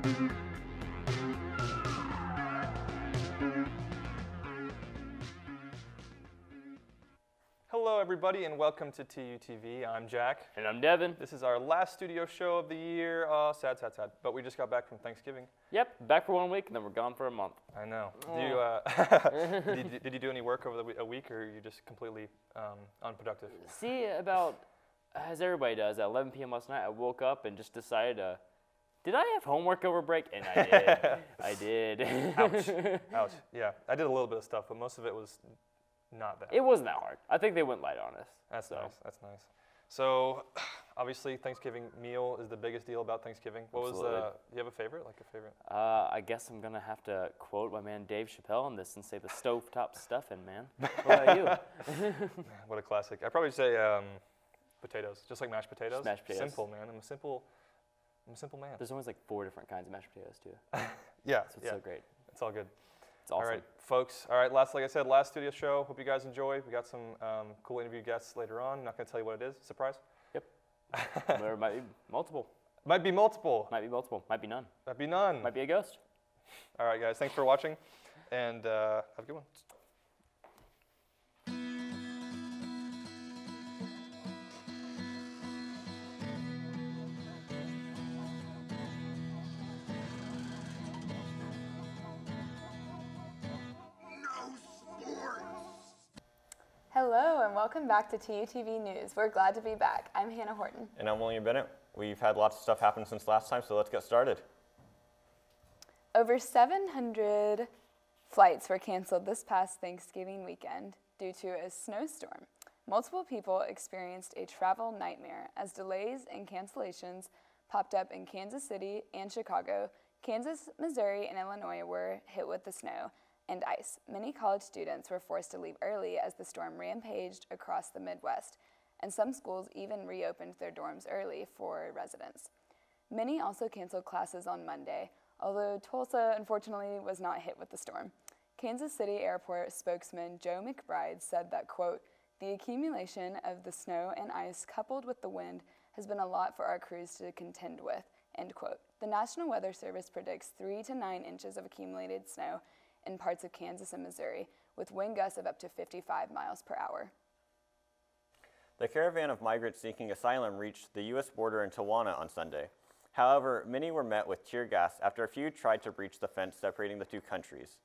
Hello everybody and welcome to TUTV. I'm Jack. And I'm Devin. This is our last studio show of the year. Sad. But we just got back from Thanksgiving. Yep, back for 1 week and then we're gone for a month. I know. Oh. Did you do any work over a week, or are you just completely unproductive? See, about, as everybody does, at 11 p.m. last night, I woke up and just decided, did I have homework over break? And I did. I did. Ouch. Yeah, I did a little bit of stuff, but most of it was not that. It wasn't that hard. I think they went light on us. That's nice. That's nice. So, obviously, Thanksgiving meal is the biggest deal about Thanksgiving. What Absolutely. was? Do you have a favorite? Like a favorite? I guess I'm gonna have to quote my man Dave Chappelle on this and say the stovetop stuffing, man. What about you? What a classic. I'd probably say potatoes, just like mashed potatoes. Mashed potatoes. Simple, man. I'm a simple man. There's always like 4 different kinds of mashed potatoes too. Yeah, So it's so great. It's all good. It's awesome. All right, folks. All right, like I said, last studio show. Hope you guys enjoy. We got some cool interview guests later on. Not going to tell you what it is. Surprise. Yep. There might be multiple. Might be multiple. Might be multiple. Might be none. Might be none. Might be a ghost. All right, guys. Thanks for watching, and have a good one. Hello and welcome back to TUTV News. We're glad to be back. I'm Hannah Horton. And I'm William Bennett. We've had lots of stuff happen since last time, so let's get started. Over 700 flights were canceled this past Thanksgiving weekend due to a snowstorm. Multiple people experienced a travel nightmare as delays and cancellations popped up in Kansas City and Chicago. Kansas, Missouri, and Illinois were hit with the snow and ice. Many college students were forced to leave early as the storm rampaged across the Midwest, and some schools even reopened their dorms early for residents. Many also canceled classes on Monday, although Tulsa unfortunately was not hit with the storm. Kansas City Airport spokesman Joe McBride said that, quote, "The accumulation of the snow and ice coupled with the wind has been a lot for our crews to contend with," end quote. The National Weather Service predicts 3 to 9 inches of accumulated snow in parts of Kansas and Missouri, with wind gusts of up to 55 miles per hour. The caravan of migrants seeking asylum reached the U.S. border in Tijuana on Sunday. However, many were met with tear gas after a few tried to breach the fence separating the two countries.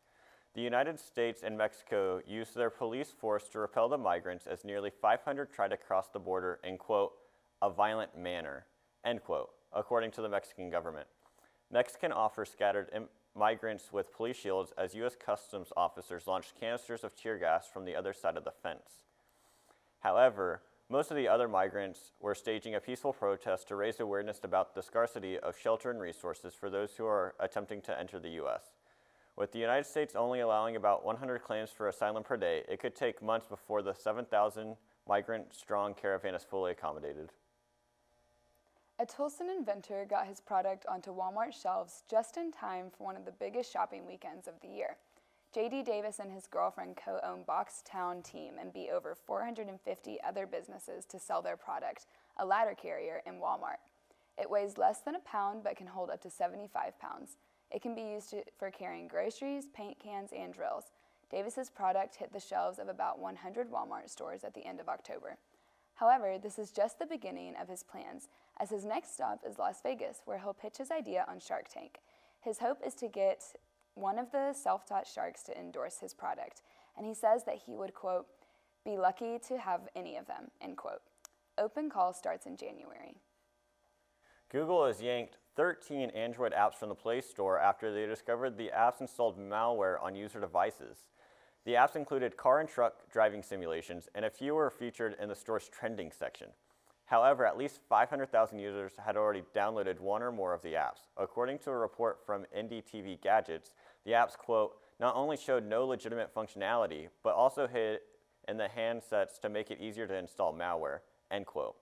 The United States and Mexico used their police force to repel the migrants as nearly 500 tried to cross the border in, quote, "a violent manner," end quote, according to the Mexican government. Mexican offers scattered migrants with police shields as U.S. Customs officers launched canisters of tear gas from the other side of the fence. However, most of the other migrants were staging a peaceful protest to raise awareness about the scarcity of shelter and resources for those who are attempting to enter the U.S. With the United States only allowing about 100 claims for asylum per day, it could take months before the 7,000 migrant-strong caravan is fully accommodated. A Tulsan inventor got his product onto Walmart shelves just in time for one of the biggest shopping weekends of the year. J.D. Davis and his girlfriend co-own Boxtown Team and beat over 450 other businesses to sell their product, a ladder carrier, in Walmart. It weighs less than a pound but can hold up to 75 pounds. It can be used for carrying groceries, paint cans, and drills. Davis's product hit the shelves of about 100 Walmart stores at the end of October. However, this is just the beginning of his plans, as his next stop is Las Vegas, where he'll pitch his idea on Shark Tank. His hope is to get one of the self-taught sharks to endorse his product, and he says that he would, quote, "be lucky to have any of them," end quote. Open call starts in January. Google has yanked 13 Android apps from the Play Store after they discovered the apps installed malware on user devices. The apps included car and truck driving simulations, and a few were featured in the store's trending section. However, at least 500,000 users had already downloaded one or more of the apps. According to a report from NDTV Gadgets, the apps, quote, not only showed no legitimate functionality, but also hid in the handsets to make it easier to install malware, end quote.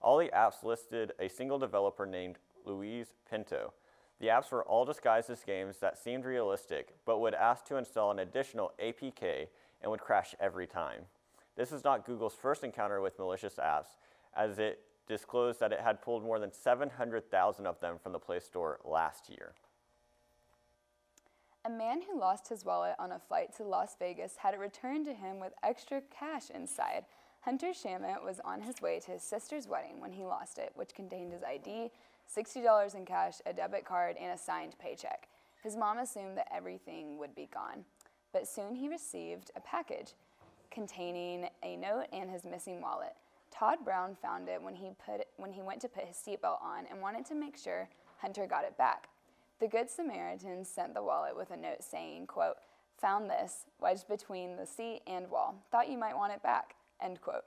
All the apps listed a single developer named Luis Pinto. The apps were all disguised as games that seemed realistic, but would ask to install an additional APK and would crash every time. This is not Google's first encounter with malicious apps, as it disclosed that it had pulled more than 700,000 of them from the Play Store last year. A man who lost his wallet on a flight to Las Vegas had it returned to him with extra cash inside. Hunter Shamit was on his way to his sister's wedding when he lost it, which contained his ID, $60 in cash, a debit card, and a signed paycheck. His mom assumed that everything would be gone, but soon he received a package containing a note and his missing wallet. Todd Brown found it when he went to put his seatbelt on and wanted to make sure Hunter got it back. The Good Samaritan sent the wallet with a note saying, quote, "Found this, wedged between the seat and wall. Thought you might want it back," end quote.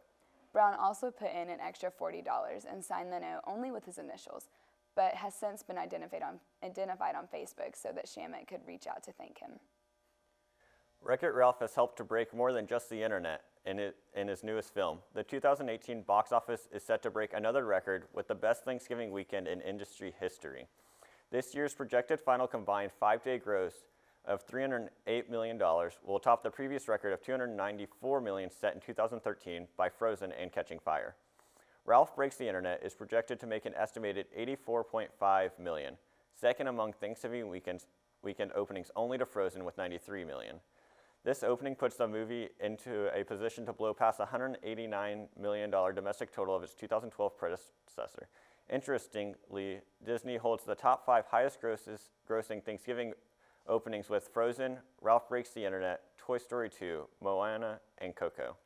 Brown also put in an extra $40 and signed the note only with his initials, but has since been identified on Facebook so that Shamit could reach out to thank him. Wreck-It Ralph has helped to break more than just the internet in his newest film. The 2018 box office is set to break another record with the best Thanksgiving weekend in industry history. This year's projected final combined 5-day gross of $308 million will top the previous record of $294 million set in 2013 by Frozen and Catching Fire. Ralph Breaks the Internet is projected to make an estimated $84.5 million, second among Thanksgiving weekend openings only to Frozen with $93 million. This opening puts the movie into a position to blow past the $189 million domestic total of its 2012 predecessor. Interestingly, Disney holds the top 5 highest grossing Thanksgiving openings with Frozen, Ralph Breaks the Internet, Toy Story 2, Moana, and Coco.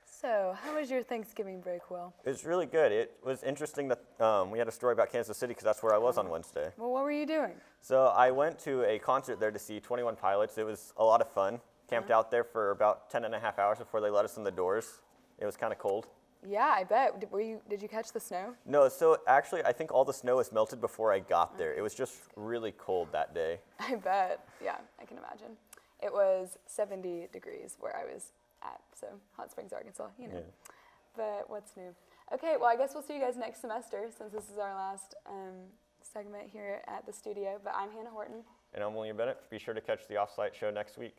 So, how was your Thanksgiving break, Will? It was really good. It was interesting that we had a story about Kansas City because that's where I was on Wednesday. Well, what were you doing? So I went to a concert there to see 21 Pilots. It was a lot of fun. Camped out there for about 10 and a half hours before they let us in the doors. It was kind of cold. Yeah, I bet. Did you catch the snow? No, so actually I think all the snow was melted before I got there. It was just really cold that day. I bet. Yeah, I can imagine. It was 70 degrees where I was at, so Hot Springs, Arkansas, you know. Yeah. But what's new? Okay, well, I guess we'll see you guys next semester since this is our last segment here at the studio. But I'm Hannah Horton. And I'm William Bennett. Be sure to catch the Offsite show next week.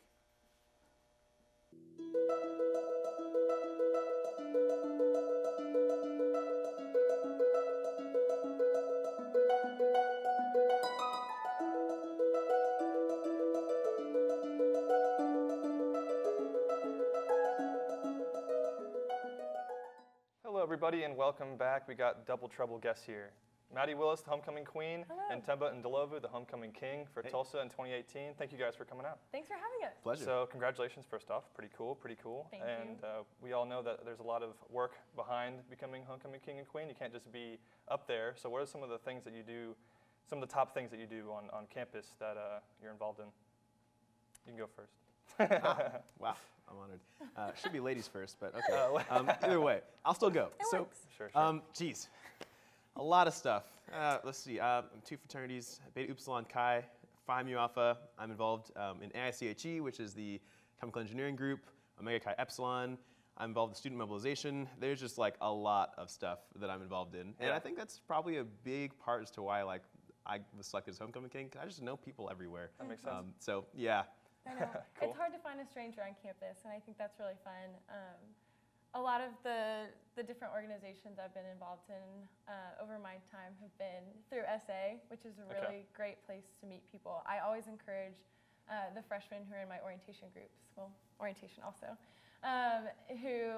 Hello, everybody, and welcome back. We got double trouble guests here. Maddie Willis, the homecoming queen, and Temba Ndlovu, the homecoming king for Tulsa in 2018. Thank you guys for coming out. Thanks for having us. Pleasure. So congratulations, first off. Pretty cool, pretty cool. Thank and we all know that there's a lot of work behind becoming homecoming king and queen. You can't just be up there. So what are some of the things that you do, some of the top things that you do on campus that you're involved in? You can go first. Wow, I'm honored. Should be ladies first, but okay. Either way, I'll still go. It works. Sure. Geez, a lot of stuff. Let's see. 2 fraternities: Beta Upsilon Chi, Phi Mu Alpha. I'm involved in AICHE, which is the chemical engineering group. Omega Chi Epsilon. I'm involved in student mobilization. There's just like a lot of stuff that I'm involved in, and I think that's probably a big part as to why I was selected as homecoming king. 'Cause I just know people everywhere. That makes sense. So yeah. I know. Cool. It's hard to find a stranger on campus, and I think that's really fun. A lot of the different organizations I've been involved in over my time have been through SA, which is a really great place to meet people. I always encourage the freshmen who are in my orientation groups, well, orientation also, who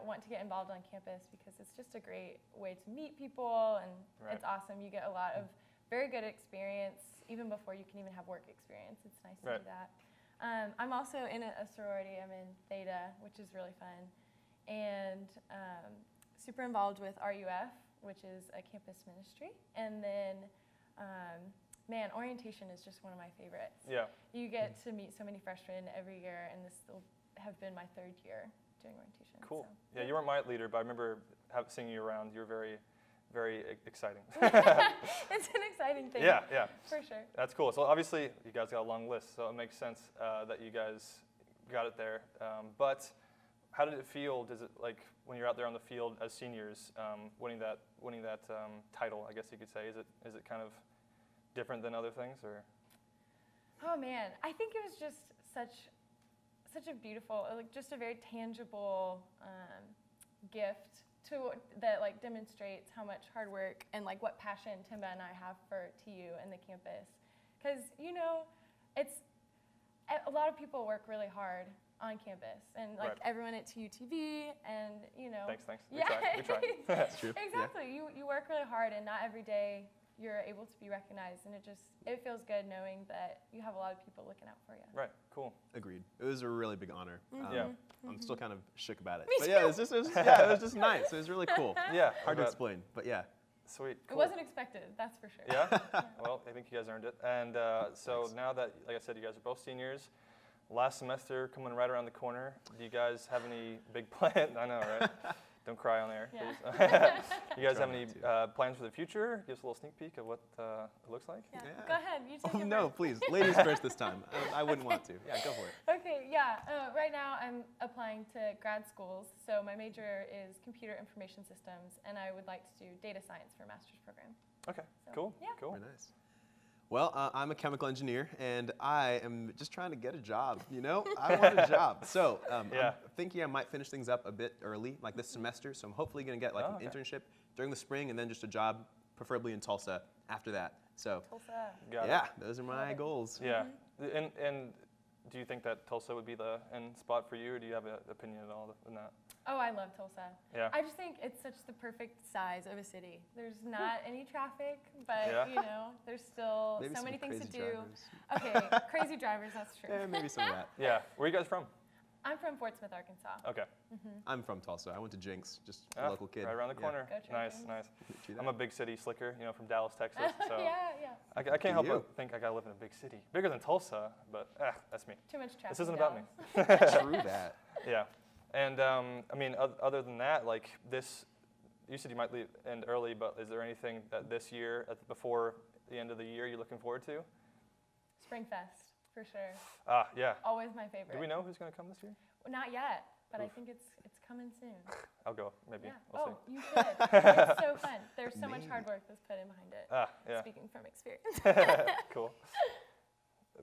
want to get involved on campus because it's just a great way to meet people, and it's awesome. You get a lot of very good experience even before you can even have work experience. It's nice to do that. I'm also in a sorority. I'm in Theta, which is really fun, and super involved with RUF, which is a campus ministry. And then, man, orientation is just one of my favorites. Yeah. You get to meet so many freshmen every year, and this will have been my 3rd year doing orientation. Cool. So. Yeah, you weren't my leader, but I remember seeing you around. You were very, very exciting. It's an exciting thing. Yeah. For sure. That's cool. So obviously, you guys got a long list, so it makes sense that you guys got it there. But how did it feel? Does it like when you're out there on the field as seniors, winning that title? I guess you could say. Is it kind of different than other things, or? Oh man, I think it was just such a beautiful, like just a very tangible gift that like demonstrates how much hard work and like what passion Timba and I have for TU and the campus. because it's a lot of people work really hard on campus, and like Right. everyone at TUTV, and Thanks. We Yeah. try. That's true. Exactly. You work really hard, and not every day you're able to be recognized, and it feels good knowing that you have a lot of people looking out for you. Right, cool. Agreed. It was a really big honor. Yeah. I'm still kind of shook about it. Me But yeah, too. it was just nice. It was really cool. Yeah. Hard to bet. explain, but yeah. Sweet. It Cool. wasn't expected, that's for sure. Yeah? Well, I think you guys earned it. And so Thanks. now that, like I said, you guys are both seniors, last semester coming right around the corner, do you guys have any big plans? I know, right? Don't cry on air, Yeah. please. You guys Try have any not plans for the future? Give us a little sneak peek of what it looks like. Yeah. Yeah. Go ahead. You take Oh, it no, first. please. Ladies first this time. I wouldn't want to. Yeah, go for it. Okay, yeah. Right now I'm applying to grad schools. So my major is computer information systems, and I would like to do data science for a master's program. Okay, So, cool, yeah. cool. Very nice. Well, I'm a chemical engineer, and I am just trying to get a job, I want a job. So Yeah. I'm thinking I might finish things up a bit early, like this semester. So I'm hopefully going to get like Oh, an okay. internship during the spring, and then just a job, preferably in Tulsa, after that. So Tulsa. Got it. yeah, those are my goals. Yeah. And do you think that Tulsa would be the end spot for you, or do you have an opinion at all in that? Oh, I love Tulsa. Yeah. I just think it's such the perfect size of a city. There's not any traffic, but Yeah. there's still Maybe so some many things to crazy do. drivers. Okay, crazy drivers, that's true. Yeah, maybe some of that. Yeah. Where are you guys from? I'm from Fort Smith, Arkansas. Okay. I'm from Tulsa. I went to Jinx, just Ah, a local kid. Right around the Yeah. corner. Go Nice, Trojans. nice. True that. I'm a big city slicker, from Dallas, Texas. So yeah. I can't help you. but think I gotta live in a big city, bigger than Tulsa, but that's me. Too much traffic. This isn't in about me. Dallas. True that. Yeah. And I mean, other than that, like this, you said you might end early, but is there anything that this year, before the end of the year, you're looking forward to? Springfest, for sure. Ah, yeah. Always my favorite. Do we know who's gonna come this year? Not yet, but I Oof. think it's coming soon. I'll go, maybe. Yeah. We'll see. You should. It's so fun. There's so much hard work that's put in behind it. Ah, yeah. Speaking from experience. Cool.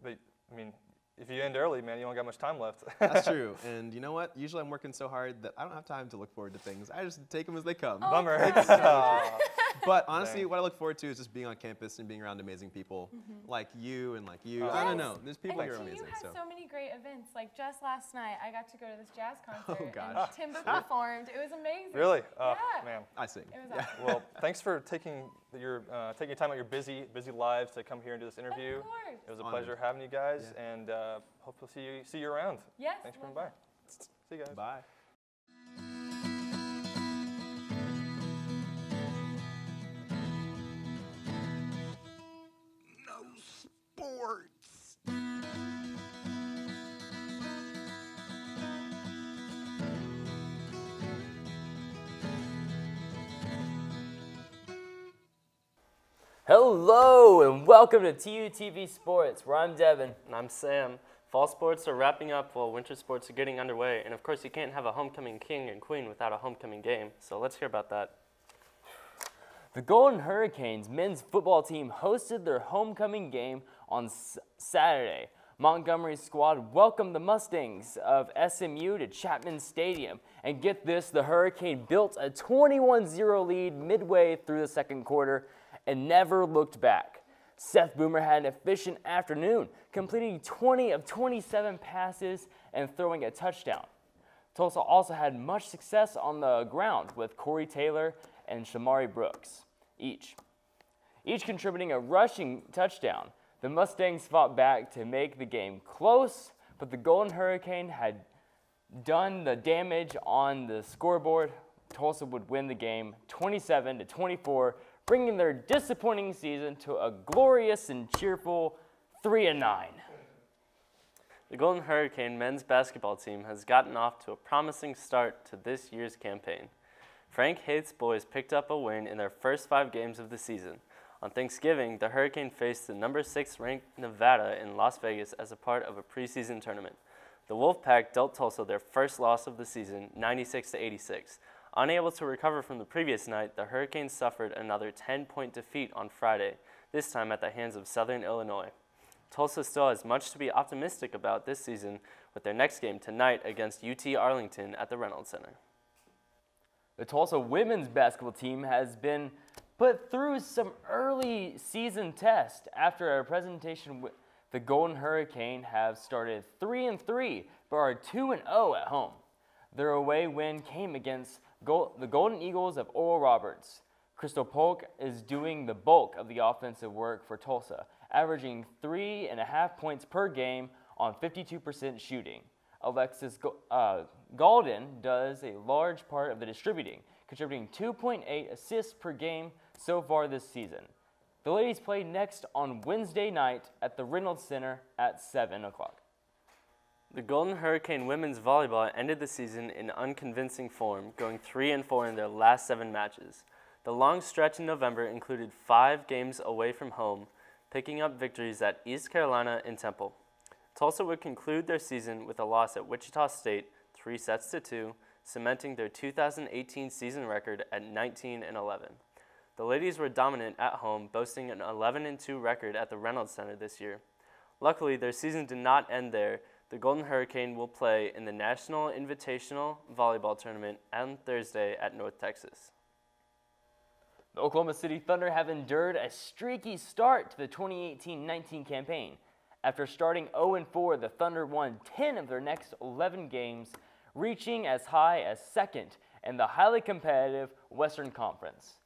But I mean, if you end early, man, you don't got much time left. That's true. And you know what? Usually I'm working so hard that I don't have time to look forward to things. I just take them as they come. Bummer. crap. Aw. But honestly, Dang. what I look forward to is just being on campus and being around amazing people like you and like you. Oh, I don't Yes. know. There's people And here TU amazing. has So. so many great events. Like just last night, I got to go to this jazz concert. Oh, gosh. And Timba performed. It was amazing. Really? Oh, Yeah. man. I sing. It was Yeah. awesome. Well, thanks for taking time out your busy lives to come here and do this interview. Of course. It was a Honored. pleasure having you guys, Yeah. and hope to see you around. Yes. Thanks for love coming by. that. See you guys. Bye. No sports. Hello and welcome to TUTV Sports, where I'm Devin. And I'm Sam. Fall sports are wrapping up while winter sports are getting underway. And of course, you can't have a homecoming king and queen without a homecoming game. So let's hear about that. The Golden Hurricanes men's football team hosted their homecoming game on Saturday. Montgomery's squad welcomed the Mustangs of SMU to Chapman Stadium. And get this, the Hurricane built a 21-0 lead midway through the second quarter and never looked back. Seth Boomer had an efficient afternoon, completing 20 of 27 passes and throwing a touchdown. Tulsa also had much success on the ground with Corey Taylor and Shamari Brooks, each contributing a rushing touchdown. The Mustangs fought back to make the game close, but the Golden Hurricane had done the damage on the scoreboard. Tulsa would win the game 27-24, bringing their disappointing season to a glorious and cheerful 3-9. The Golden Hurricane men's basketball team has gotten off to a promising start to this year's campaign. Frank Haith's boys picked up a win in their first 5 games of the season. On Thanksgiving, the Hurricane faced the number 6 ranked Nevada in Las Vegas as a part of a preseason tournament. The Wolfpack dealt Tulsa their first loss of the season, 96-86. Unable to recover from the previous night, the Hurricanes suffered another 10-point defeat on Friday, this time at the hands of Southern Illinois. Tulsa still has much to be optimistic about this season with their next game tonight against UT Arlington at the Reynolds Center. The Tulsa women's basketball team has been but through some early season tests after a presentation, the Golden Hurricane have started 3-3, but are 2-0 at home. Their away win came against the Golden Eagles of Oral Roberts. Crystal Polk is doing the bulk of the offensive work for Tulsa, averaging 3.5 points per game on 52% shooting. Alexis Galden does a large part of the distributing, contributing 2.8 assists per game so far this season. The ladies play next on Wednesday night at the Reynolds Center at 7 o'clock. The Golden Hurricane women's volleyball ended the season in unconvincing form, going 3-4 in their last 7 matches. The long stretch in November included 5 games away from home, picking up victories at East Carolina and Temple. Tulsa would conclude their season with a loss at Wichita State, 3-2, cementing their 2018 season record at 19-11. The ladies were dominant at home, boasting an 11-2 record at the Reynolds Center this year. Luckily, their season did not end there. The Golden Hurricane will play in the National Invitational Volleyball Tournament on Thursday at North Texas. The Oklahoma City Thunder have endured a streaky start to the 2018-19 campaign. After starting 0-4, the Thunder won 10 of their next 11 games, reaching as high as second in the highly competitive Western Conference.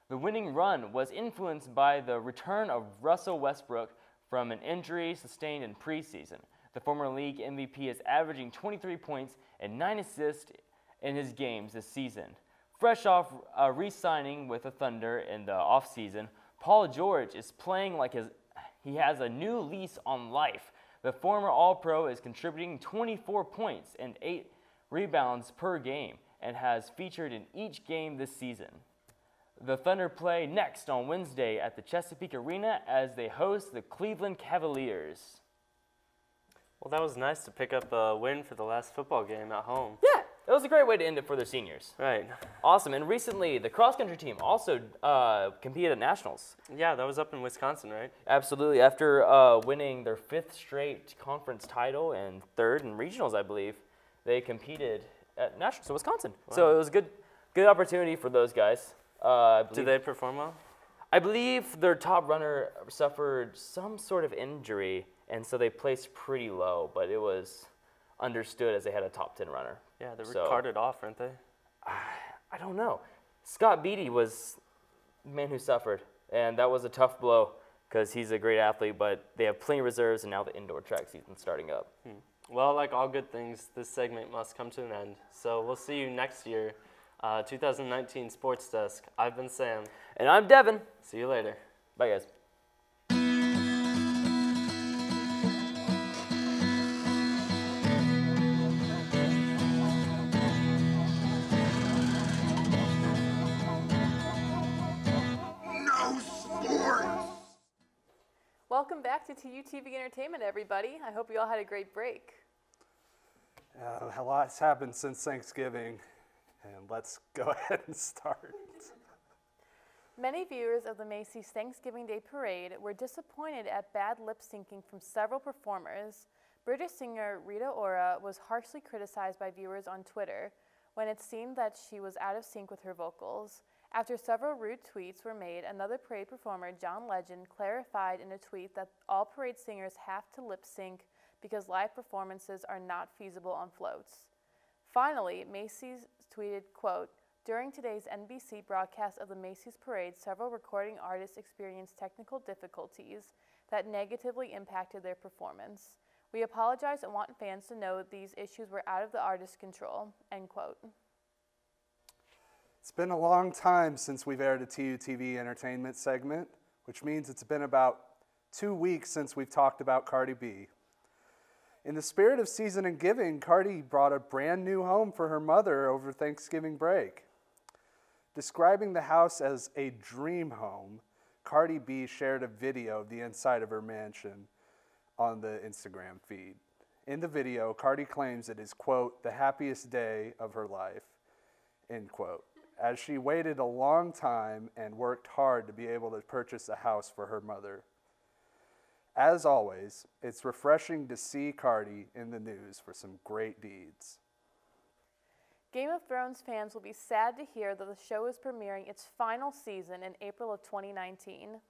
The winning run was influenced by the return of Russell Westbrook from an injury sustained in preseason. The former league MVP is averaging 23 points and 9 assists in his games this season. Fresh off re-signing with the Thunder in the offseason, Paul George is playing like he has a new lease on life. The former All-Pro is contributing 24 points and 8 rebounds per game and has featured in each game this season. The Thunder play next on Wednesday at the Chesapeake Arena as they host the Cleveland Cavaliers. Well, that was nice to pick up a win for the last football game at home. Yeah, it was a great way to end it for their seniors. Right. Awesome, and recently the cross-country team also competed at Nationals. Yeah, that was up in Wisconsin, right? Absolutely, after winning their 5th straight conference title and 3rd in regionals, I believe, they competed at Nationals in Wisconsin. Wow. So it was a good opportunity for those guys. Did they perform well? I believe their top runner suffered some sort of injury, and so they placed pretty low, but it was understood as they had a top 10 runner. Yeah, they were carted off, weren't they? I don't know. Scott Beatty was the man who suffered, and that was a tough blow because he's a great athlete, but they have plenty of reserves, and now the indoor track season's starting up. Well, like all good things, this segment must come to an end. So we'll see you next year. 2019 Sports Desk. I've been Sam. And I'm Devin. See you later. Bye, guys. No sports! Welcome back to TUTV Entertainment, everybody. I hope you all had a great break. A lot's happened since Thanksgiving, and let's go ahead and start. Many viewers of the Macy's Thanksgiving Day Parade were disappointed at bad lip syncing from several performers. British singer Rita Ora was harshly criticized by viewers on Twitter when it seemed that she was out of sync with her vocals. After several rude tweets were made, another parade performer, John Legend, clarified in a tweet that all parade singers have to lip sync because live performances are not feasible on floats. Finally, Macy's tweeted, quote, "During today's NBC broadcast of the Macy's Parade, several recording artists experienced technical difficulties that negatively impacted their performance. We apologize and want fans to know these issues were out of the artist's control," end quote. It's been a long time since we've aired a TUTV entertainment segment, which means it's been about 2 weeks since we've talked about Cardi B. In the spirit of season and giving, Cardi brought a brand new home for her mother over Thanksgiving break. Describing the house as a dream home, Cardi B shared a video of the inside of her mansion on the Instagram feed. In the video, Cardi claims it is, quote, "the happiest day of her life," end quote, as she waited a long time and worked hard to be able to purchase a house for her mother. As always, it's refreshing to see Cardi in the news for some great deeds. Game of Thrones fans will be sad to hear that the show is premiering its final season in April of 2019.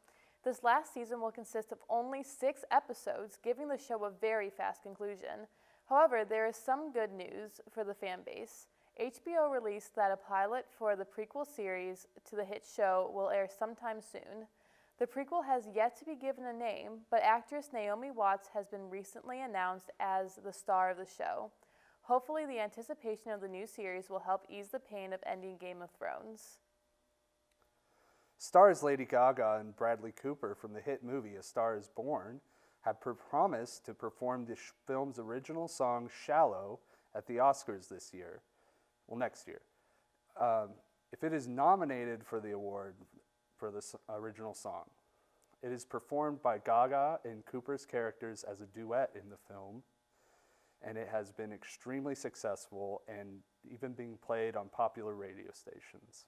This last season will consist of only 6 episodes, giving the show a very fast conclusion. However, there is some good news for the fan base. HBO released that a pilot for the prequel series to the hit show will air sometime soon. The prequel has yet to be given a name, but actress Naomi Watts has been recently announced as the star of the show. Hopefully, the anticipation of the new series will help ease the pain of ending Game of Thrones. Stars Lady Gaga and Bradley Cooper from the hit movie A Star is Born have promised to perform the film's original song Shallow at the Oscars this year. Well, next year. If it is nominated for the award for the original song, it is performed by Gaga and Cooper's characters as a duet in the film, and it has been extremely successful and even being played on popular radio stations.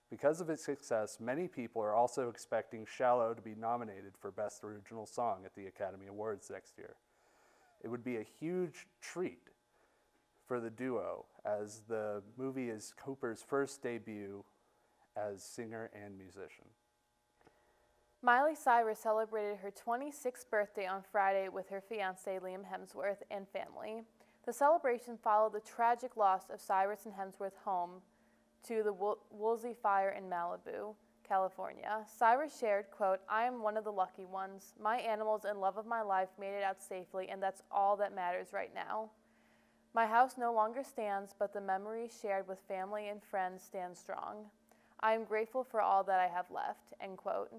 Because of its success, many people are also expecting Shallow to be nominated for Best Original Song at the Academy Awards next year. It would be a huge treat for the duo, as the movie is Cooper's first debut as singer and musician. Miley Cyrus celebrated her 26th birthday on Friday with her fiancé Liam Hemsworth and family. The celebration followed the tragic loss of Cyrus and Hemsworth's home to the Woolsey fire in Malibu, California. Cyrus shared, quote, "I am one of the lucky ones. My animals and love of my life made it out safely, and that's all that matters right now. My house no longer stands, but the memories shared with family and friends stand strong. I am grateful for all that I have left," end quote.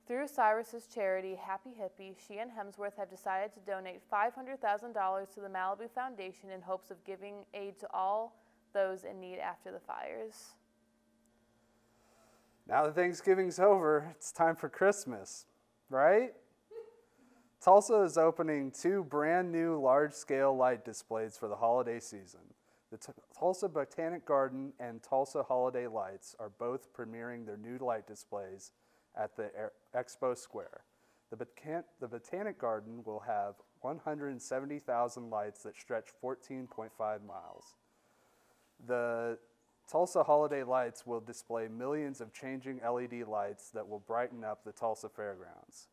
Through Cyrus's charity, Happy Hippie, she and Hemsworth have decided to donate $500,000 to the Malibu Foundation in hopes of giving aid to all those in need after the fires. Now that Thanksgiving's over, it's time for Christmas, right? Tulsa is opening 2 brand new large-scale light displays for the holiday season. The Tulsa Botanic Garden and Tulsa Holiday Lights are both premiering their new light displays at the Expo Square. The Botanic Garden will have 170,000 lights that stretch 14.5 miles. The Tulsa Holiday Lights will display millions of changing LED lights that will brighten up the Tulsa Fairgrounds.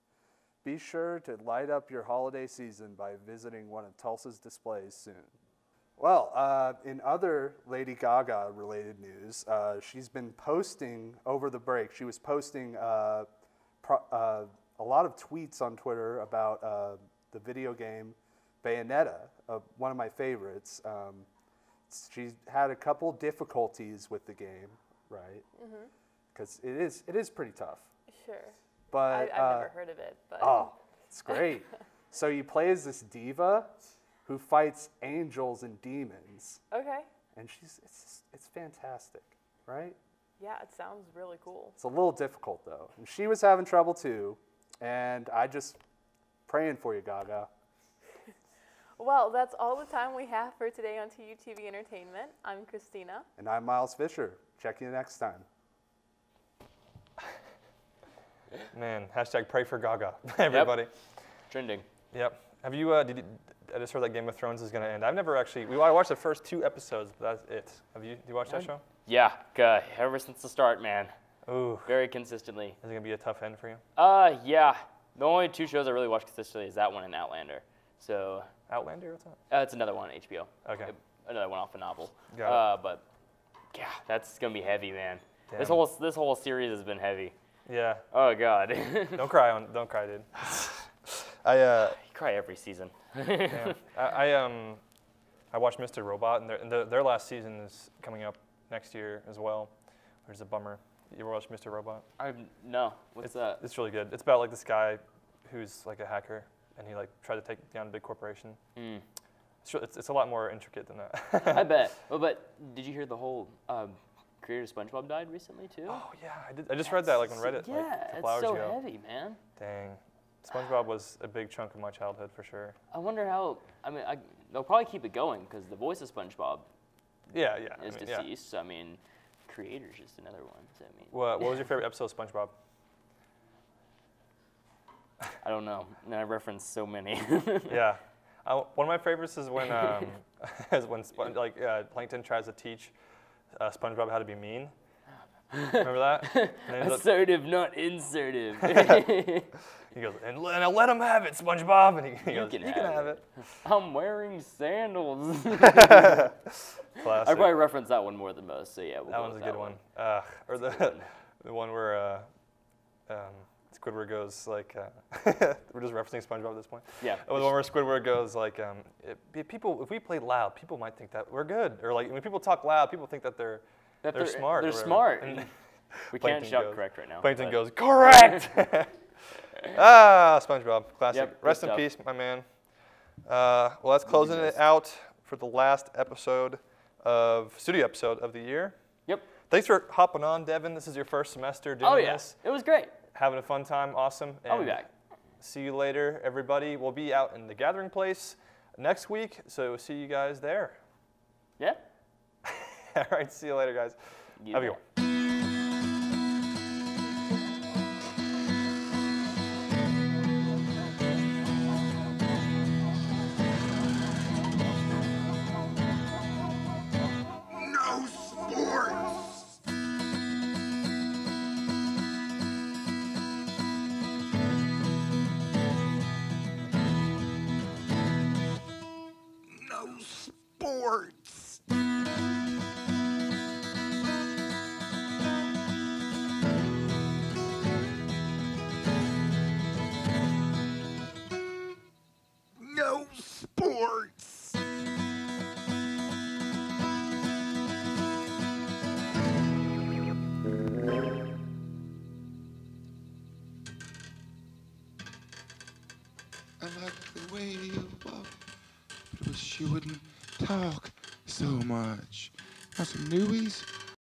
Be sure to light up your holiday season by visiting one of Tulsa's displays soon. Well, in other Lady Gaga related news, she's been posting over the break. She was posting a lot of tweets on Twitter about the video game Bayonetta, one of my favorites. She's had a couple difficulties with the game, right? Because it is pretty tough. Sure. But I've never heard of it. But. Oh, it's great. So you play as this diva who fights angels and demons. Okay. And it's fantastic, right? Yeah, it sounds really cool. It's a little difficult though. And she was having trouble too. And I just praying for you, Gaga. Well, that's all the time we have for today on TUTV Entertainment. I'm Christina. And I'm Miles Fisher. Check you next time. Man, hashtag pray for Gaga, everybody. Yep. Trending. Yep. Have you, I just heard that Game of Thrones is going to end. I've never actually, I watched the first 2 episodes, but that's it. Do you watch that show? Yeah, ever since the start, man. Ooh. Very consistently. Is it going to be a tough end for you? Yeah. The only 2 shows I really watch consistently is that one and Outlander. So. Outlander? What's that? It's another one on HBO. Okay. Another one off a novel. Got it. But yeah, that's gonna be heavy, man. Damn. This whole series has been heavy. Yeah. Oh God. Don't cry, dude. You cry every season. Damn. I watched Mr. Robot, and their last season is coming up next year as well. Which is a bummer. You ever watched Mr. Robot? No. What's that? It's really good. It's about like this guy who's like a hacker, and he like tried to take down a big corporation. It's a lot more intricate than that. I bet. Well, but did you hear the whole creator of SpongeBob died recently too? Oh yeah, I did. I just read that like on Reddit. Yeah, like, a couple it's hours so ago. heavy, man. Dang. SpongeBob was a big chunk of my childhood for sure. I wonder how. I mean, they'll probably keep it going because the voice of SpongeBob is deceased. So, I mean, creator's just another one. So, I mean, what was your favorite episode of SpongeBob? I don't know. I referenced so many. Yeah, one of my favorites is when Plankton tries to teach SpongeBob how to be mean. Remember that? And then he's like- Assertive, not insertive. he goes, and let him have it, SpongeBob. And he goes, can you can have it. I'm wearing sandals. Classic. I probably reference that one more than most, so yeah. We'll That go one's a with good that one. Or the one where Squidward goes like, we're just referencing SpongeBob at this point. Yeah. The one where Squidward goes like, if we play loud, people might think that we're good. Or like when people talk loud, people think that they're smart. They're or whatever. smart. And We can't Plankton shout goes- correct right now. Plankton but- goes, correct! SpongeBob, classic. Yep, good Rest in stuff. peace, my man. Well, that's closing it out for the last studio episode of the year. Yep. Thanks for hopping on, Devin. This is your first semester doing this. It was great. Having a fun time, awesome. I'll be And back. See you later, everybody. We'll be out in the gathering place next week, so see you guys there. Yeah. All right, see you later, guys. You Have a good there. one. No sports! No sports! No sports! I like the way you walk, but I wish you wouldn't talk so much. Want some newies?